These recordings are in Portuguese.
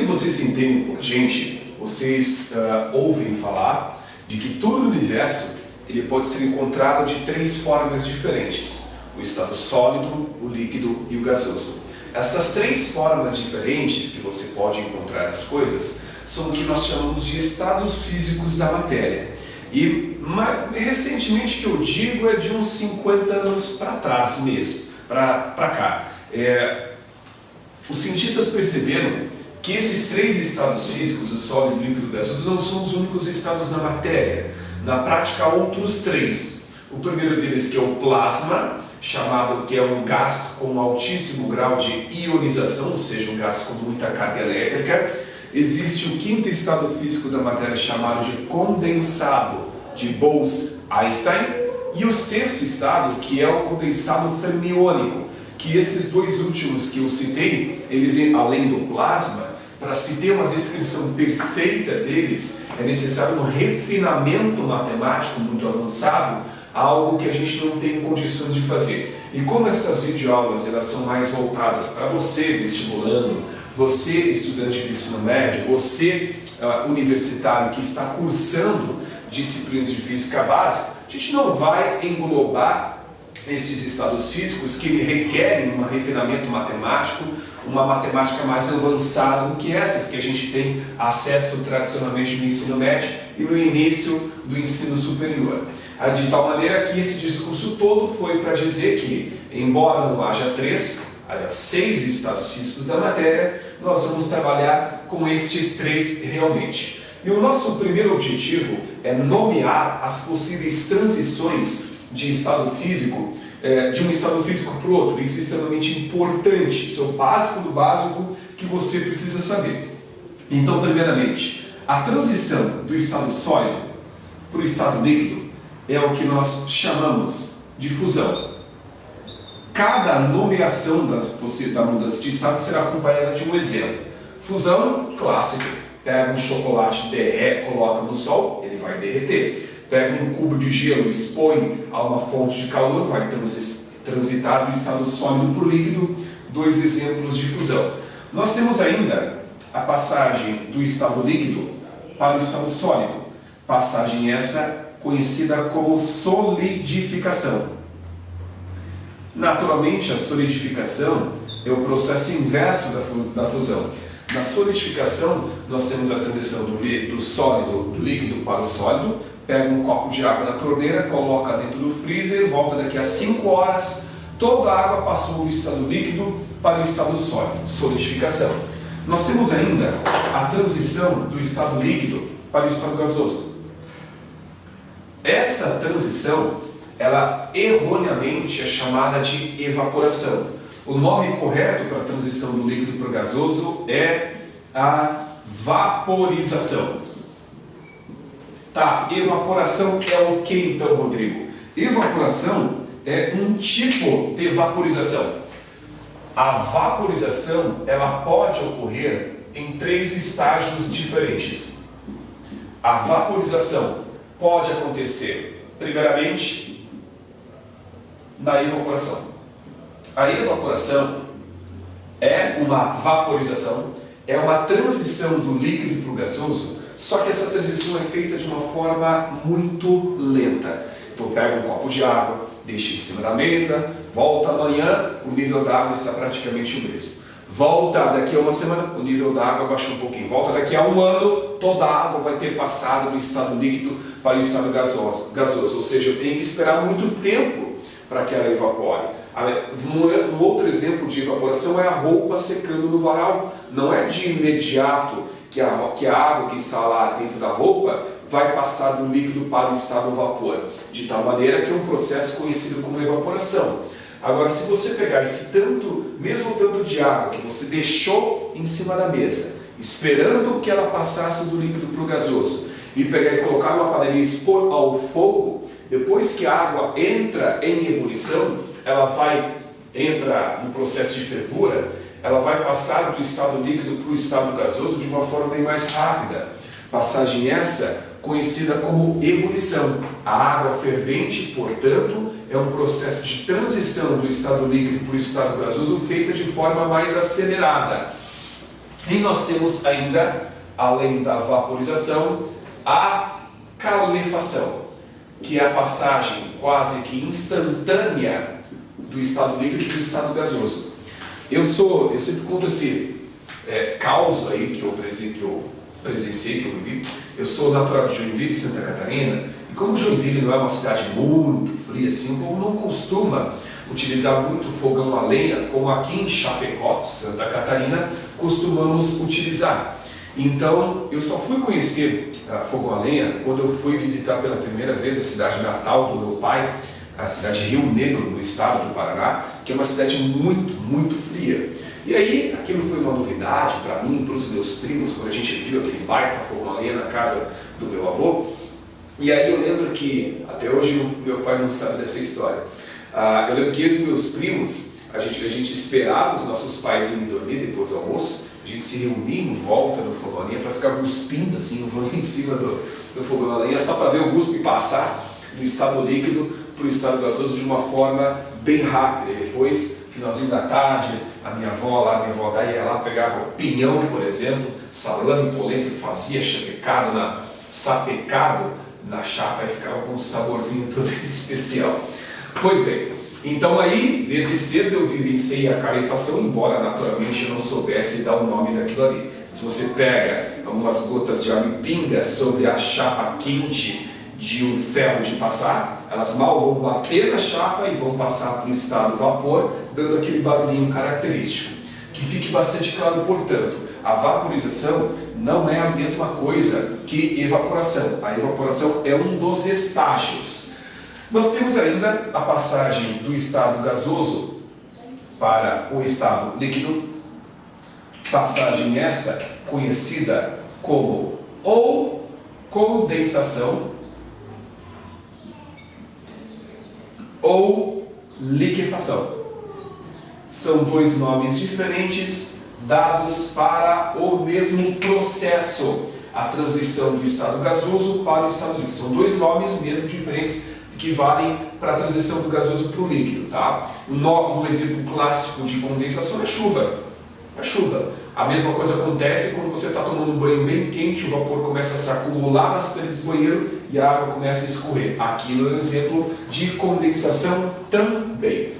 vocês se entendem por gente, vocês ouvem falar de que todo o universo ele pode ser encontrado de 3 formas diferentes: o estado sólido, o líquido e o gasoso. Essas 3 formas diferentes que você pode encontrar as coisas são o que nós chamamos de estados físicos da matéria. E recentemente, que eu digo, é de uns 50 anos para trás mesmo, para cá. Os cientistas perceberam que esses 3 estados físicos, o sólido, o líquido e o gasoso, não são os únicos estados da matéria. Na prática, há outros 3. O primeiro deles, que é o plasma, que é um gás com altíssimo grau de ionização, ou seja, um gás com muita carga elétrica. Existe o 5º estado físico da matéria, chamado de condensado, de Bose-Einstein, e o 6º estado, que é o condensado fermiônico, que esses 2 últimos que eu citei, eles, além do plasma, para se ter uma descrição perfeita deles, é necessário um refinamento matemático muito avançado, algo que a gente não tem condições de fazer. E como essas videoaulas elas são mais voltadas para você, vestibulando, você, estudante de ensino médio, você, universitário, que está cursando disciplinas de física básica, a gente não vai englobar esses estados físicos que requerem um refinamento matemático, uma matemática mais avançada do que essas que a gente tem acesso tradicionalmente no ensino médio e no início do ensino superior. De tal maneira que esse discurso todo foi para dizer que, embora não haja 6 estados físicos da matéria, nós vamos trabalhar com estes 3 realmente. E o nosso primeiro objetivo é nomear as possíveis transições de estado físico, de um estado físico para o outro. Isso é extremamente importante, isso é o básico do básico que você precisa saber. Então, primeiramente, a transição do estado sólido para o estado líquido é o que nós chamamos de fusão. Cada nomeação da mudança de estado será acompanhada de um exemplo. Fusão clássica: pega um chocolate, coloca no sol, ele vai derreter. Pega um cubo de gelo, expõe a uma fonte de calor, vai transitar do estado sólido para o líquido. 2 exemplos de fusão. Nós temos ainda a passagem do estado líquido para o estado sólido. Passagem essa conhecida como solidificação. Naturalmente, a solidificação é o processo inverso da fusão. Na solidificação, nós temos a transição do sólido, do líquido para o sólido. Pega um copo de água na torneira, coloca dentro do freezer, volta daqui a 5 horas, toda a água passou do estado líquido para o estado sólido, solidificação. Nós temos ainda a transição do estado líquido para o estado gasoso. Esta transição, ela erroneamente é chamada de evaporação. O nome correto para a transição do líquido para o gasoso é a vaporização. Tá, evaporação é o que então, Rodrigo? Evaporação é um tipo de vaporização. A vaporização, ela pode ocorrer em 3 estágios diferentes. A vaporização pode acontecer, primeiramente, na evaporação. A evaporação é uma vaporização, é uma transição do líquido para o gasoso, só que essa transição é feita de uma forma muito lenta. Então pega um copo de água, deixa em cima da mesa, volta amanhã, o nível da água está praticamente o mesmo. Volta daqui a uma semana, o nível da água baixa um pouquinho. Volta daqui a um ano, toda a água vai ter passado do estado líquido para o estado gasoso. Ou seja, eu tenho que esperar muito tempo para que ela evapore. Um outro exemplo de evaporação é a roupa secando no varal. Não é de imediato que a água que está lá dentro da roupa vai passar do líquido para o estado vapor, de tal maneira que é um processo conhecido como evaporação. Agora, se você pegar esse mesmo tanto de água que você deixou em cima da mesa, esperando que ela passasse do líquido para o gasoso, e pegar e colocar numa panela e expor ao fogo, depois que a água entra em ebulição, ela entra no processo de fervura, ela vai passar do estado líquido para o estado gasoso de uma forma bem mais rápida. Passagem essa conhecida como ebulição. A água fervente, portanto, é um processo de transição do estado líquido para o estado gasoso feita de forma mais acelerada. E nós temos ainda, além da vaporização, a calefação, que é a passagem quase que instantânea do estado líquido para o estado gasoso. Eu sempre conto esse caos aí que eu presenciei, que eu vivi. Eu sou natural de Joinville, Santa Catarina, e como Joinville não é uma cidade muito fria assim, o povo não costuma utilizar muito fogão a lenha, como aqui em Chapecó, Santa Catarina, costumamos utilizar. Então, eu só fui conhecer fogão a lenha quando eu fui visitar pela primeira vez a cidade natal do meu pai, a cidade de Rio Negro, no estado do Paraná, que é uma cidade muito, muito fria. E aí, aquilo foi uma novidade para mim, para os meus primos, quando a gente viu aquele baita fogão a lenha na casa do meu avô. E aí eu lembro que, até hoje meu pai não sabe dessa história, eu lembro que os meus primos, a gente esperava os nossos pais irem dormir depois do almoço, a gente se reunia em volta do fogão a lenha para ficar cuspindo assim, em cima do fogão a lenha, só para ver o guspe passar do estado líquido para o estado gasoso de uma forma bem rápida. E depois, finalzinho da tarde, a minha avó daí ela pegava o pinhão, por exemplo, salame, polenta, e fazia sapecado na chapa e ficava com um saborzinho todo especial. Pois bem, então aí, desde cedo eu vivenciei a calefação, embora naturalmente eu não soubesse dar o nome daquilo ali. Se você pega algumas gotas de água e pinga sobre a chapa quente de um ferro de passar, elas mal vão bater na chapa e vão passar para o estado vapor, dando aquele barulhinho característico. Que fique bastante claro, portanto, a vaporização não é a mesma coisa que evaporação. A evaporação é um dos estágios. Nós temos ainda a passagem do estado gasoso para o estado líquido, passagem esta conhecida como ou condensação ou liquefação. São dois nomes diferentes dados para o mesmo processo, a transição do estado gasoso para o estado líquido. São dois nomes mesmo diferentes que valem para a transição do gasoso para o líquido, tá? Um exemplo clássico de condensação é a chuva. A chuva. A mesma coisa acontece quando você está tomando um banho bem quente, o vapor começa a se acumular nas paredes do banheiro e a água começa a escorrer. Aquilo é um exemplo de condensação também.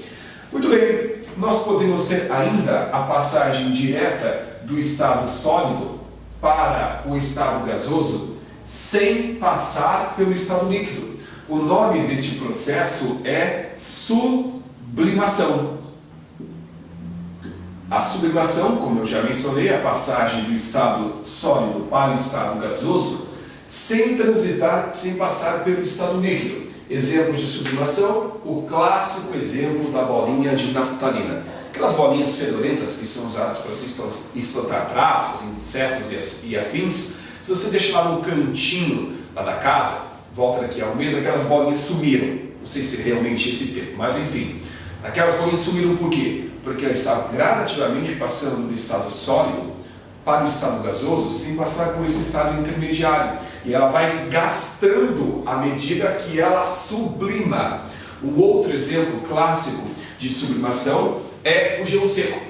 Muito bem, nós podemos ter ainda a passagem direta do estado sólido para o estado gasoso sem passar pelo estado líquido. O nome deste processo é sublimação. A sublimação, como eu já mencionei, é a passagem do estado sólido para o estado gasoso sem passar pelo estado líquido. Exemplo de sublimação, o clássico exemplo da bolinha de naftalina. Aquelas bolinhas fedorentas que são usadas para se espantar traças, insetos e afins, se você deixar lá no cantinho lá da casa, volta daqui a um mês, aquelas bolinhas sumiram. Não sei se é realmente esse termo, mas enfim. Aquelas bolinhas sumiram por quê? Porque ela está gradativamente passando do estado sólido para o estado gasoso, sem passar por esse estado intermediário. E ela vai gastando à medida que ela sublima. Um outro exemplo clássico de sublimação é o gelo seco.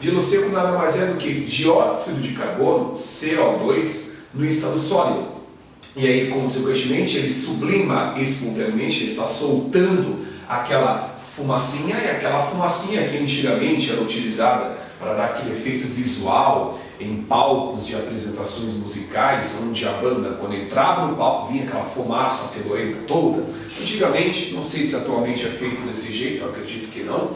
Gelo seco nada mais é do que dióxido de carbono, CO2, no estado sólido. E aí, consequentemente, ele sublima espontaneamente, ele está soltando aquela fumacinha, e aquela fumacinha que antigamente era utilizada para dar aquele efeito visual em palcos de apresentações musicais, onde a banda, quando entrava no palco, vinha aquela fumaça fedorenta toda. Antigamente, não sei se atualmente é feito desse jeito, eu acredito que não,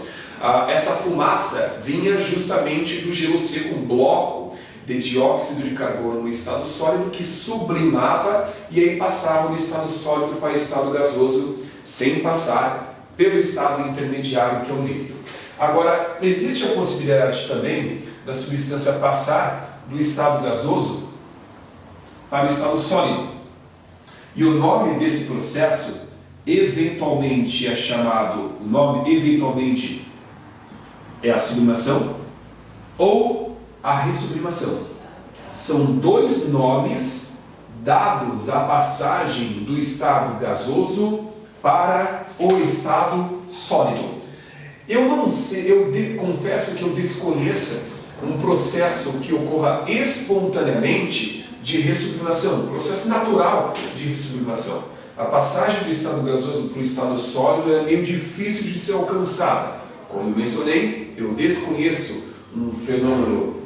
essa fumaça vinha justamente do gelo seco, um bloco de dióxido de carbono no estado sólido que sublimava e aí passava do estado sólido para o estado gasoso sem passar pelo estado intermediário que é o líquido. Agora, existe a possibilidade também da substância passar do estado gasoso para o estado sólido. E o nome desse processo eventualmente é chamado, eventualmente é a sublimação ou a ressublimação. São dois nomes dados à passagem do estado gasoso para o estado sólido. Eu não sei, confesso que eu desconheço um processo que ocorra espontaneamente de ressublimação, um processo natural de ressublimação. A passagem do estado gasoso para o estado sólido é meio difícil de ser alcançada. Como eu mencionei, eu desconheço um fenômeno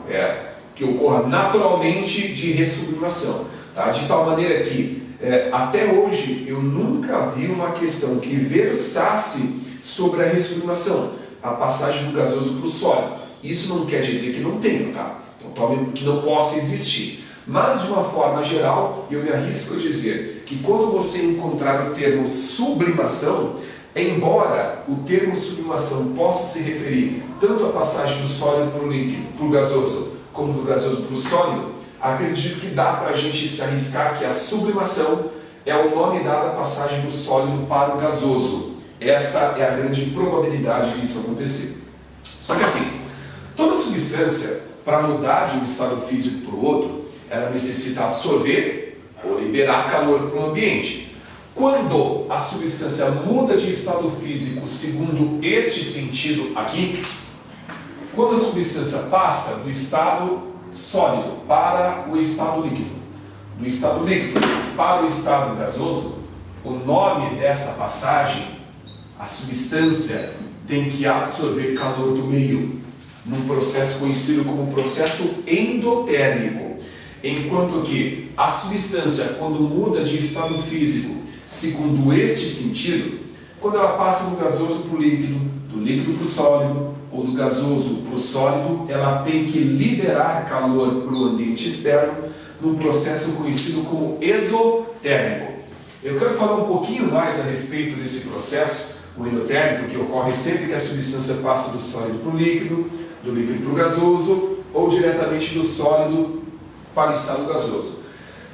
que ocorra naturalmente de ressublimação. Tá? De tal maneira que, até hoje, eu nunca vi uma questão que versasse sobre a ressublimação, a passagem do gasoso para o sólido. Isso não quer dizer que não tenha, tá? Então, que não possa existir. Mas, de uma forma geral, eu me arrisco a dizer que quando você encontrar o termo sublimação, embora o termo sublimação possa se referir tanto à passagem do sólido para o líquido, para o gasoso, como do gasoso para o sólido, acredito que dá para a gente se arriscar que a sublimação é o nome dado à passagem do sólido para o gasoso. Esta é a grande probabilidade disso acontecer. Só que assim, toda substância, para mudar de um estado físico para o outro, ela necessita absorver ou liberar calor para o ambiente. Quando a substância muda de estado físico segundo este sentido aqui, quando a substância passa do estado sólido para o estado líquido, do estado líquido para o estado gasoso, o nome dessa passagem, a substância tem que absorver calor do meio, num processo conhecido como processo endotérmico. Enquanto que a substância, quando muda de estado físico, segundo este sentido, quando ela passa do gasoso para o líquido, do líquido para o sólido, ou do gasoso para o sólido, ela tem que liberar calor para o ambiente externo, num processo conhecido como exotérmico. Eu quero falar um pouquinho mais a respeito desse processo, o endotérmico, que ocorre sempre que a substância passa do sólido para o líquido, do líquido para o gasoso, ou diretamente do sólido para o estado gasoso.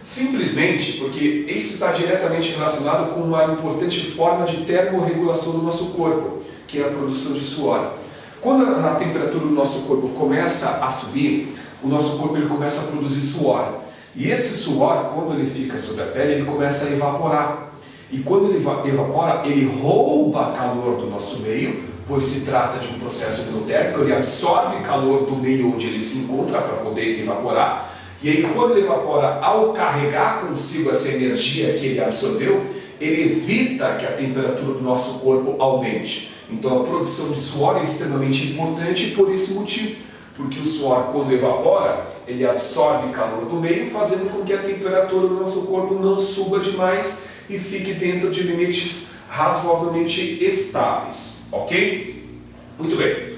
Simplesmente porque isso está diretamente relacionado com uma importante forma de termorregulação do nosso corpo, que é a produção de suor. Quando a temperatura do nosso corpo começa a subir, o nosso corpo ele começa a produzir suor. E esse suor, quando ele fica sobre a pele, ele começa a evaporar. E quando ele evapora, ele rouba calor do nosso meio, pois se trata de um processo endotérmico, ele absorve calor do meio onde ele se encontra para poder evaporar. E aí, quando ele evapora, ao carregar consigo essa energia que ele absorveu, ele evita que a temperatura do nosso corpo aumente. Então, a produção de suor é extremamente importante por esse motivo, porque o suor, quando evapora, ele absorve calor do meio, fazendo com que a temperatura do nosso corpo não suba demais e fique dentro de limites razoavelmente estáveis, ok? Muito bem.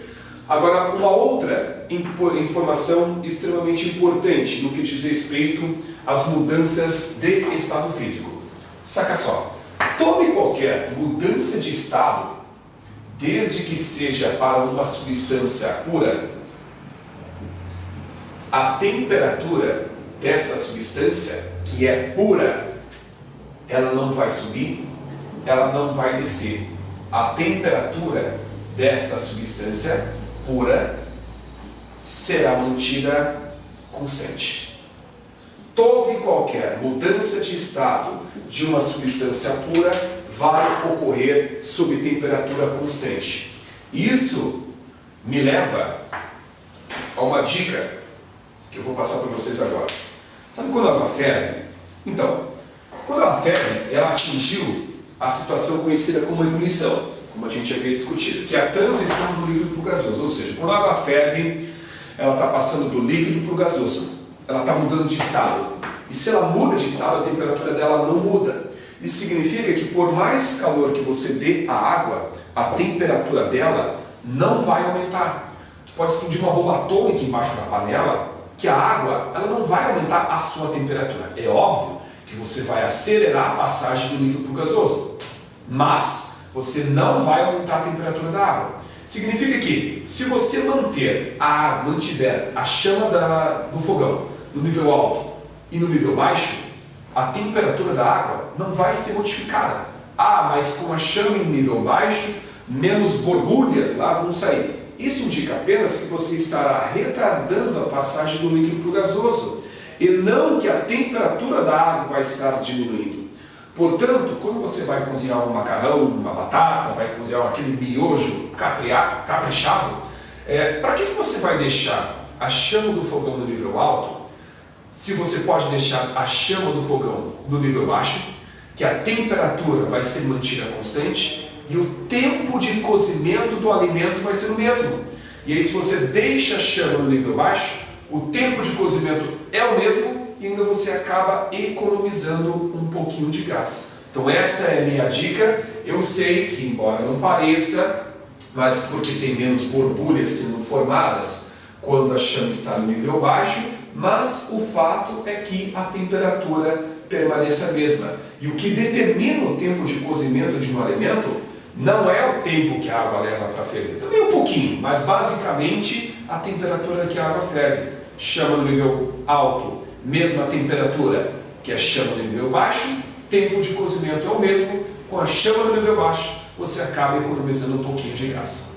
Agora, uma outra informação extremamente importante no que diz respeito às mudanças de estado físico. Saca só, toda e qualquer mudança de estado, desde que seja para uma substância pura, a temperatura desta substância, que é pura, ela não vai subir, ela não vai descer. A temperatura desta substância pura será mantida constante. Toda e qualquer mudança de estado de uma substância pura vai ocorrer sob temperatura constante. Isso me leva a uma dica que eu vou passar para vocês agora. Sabe quando a água ferve? Então, quando ela ferve, ela atingiu a situação conhecida como ebulição, como a gente havia discutido, que é a transição do líquido para o gasoso. Ou seja, quando a água ferve, ela está passando do líquido para o gasoso. Ela está mudando de estado. E se ela muda de estado, a temperatura dela não muda. Isso significa que por mais calor que você dê à água, a temperatura dela não vai aumentar. Tu pode explodir uma bomba atômica embaixo da panela, que a água ela não vai aumentar a sua temperatura. É óbvio que você vai acelerar a passagem do líquido para o gasoso, mas você não vai aumentar a temperatura da água. Significa que, se você mantiver a chama do fogão no nível alto e no nível baixo, a temperatura da água não vai ser modificada. Mas com a chama em nível baixo, menos borbulhas lá vão sair. Isso indica apenas que você estará retardando a passagem do líquido para o gasoso, e não que a temperatura da água vai estar diminuindo. Portanto, quando você vai cozinhar um macarrão, uma batata, vai cozinhar aquele miojo caprichado, para que você vai deixar a chama do fogão no nível alto, se você pode deixar a chama do fogão no nível baixo, que a temperatura vai ser mantida constante e o tempo de cozimento do alimento vai ser o mesmo. E aí, se você deixa a chama no nível baixo, o tempo de cozimento é o mesmo e ainda você acaba economizando um pouquinho de gás. Então esta é a minha dica. Eu sei que, embora não pareça, mas porque tem menos borbulhas sendo formadas quando a chama está no nível baixo, mas o fato é que a temperatura permanece a mesma. E o que determina o tempo de cozimento de um alimento não é o tempo que a água leva para ferver, também um pouquinho, mas basicamente a temperatura que a água ferve. Chama no nível alto, mesma temperatura que a chama no nível baixo, tempo de cozimento é o mesmo, com a chama no nível baixo você acaba economizando um pouquinho de gás.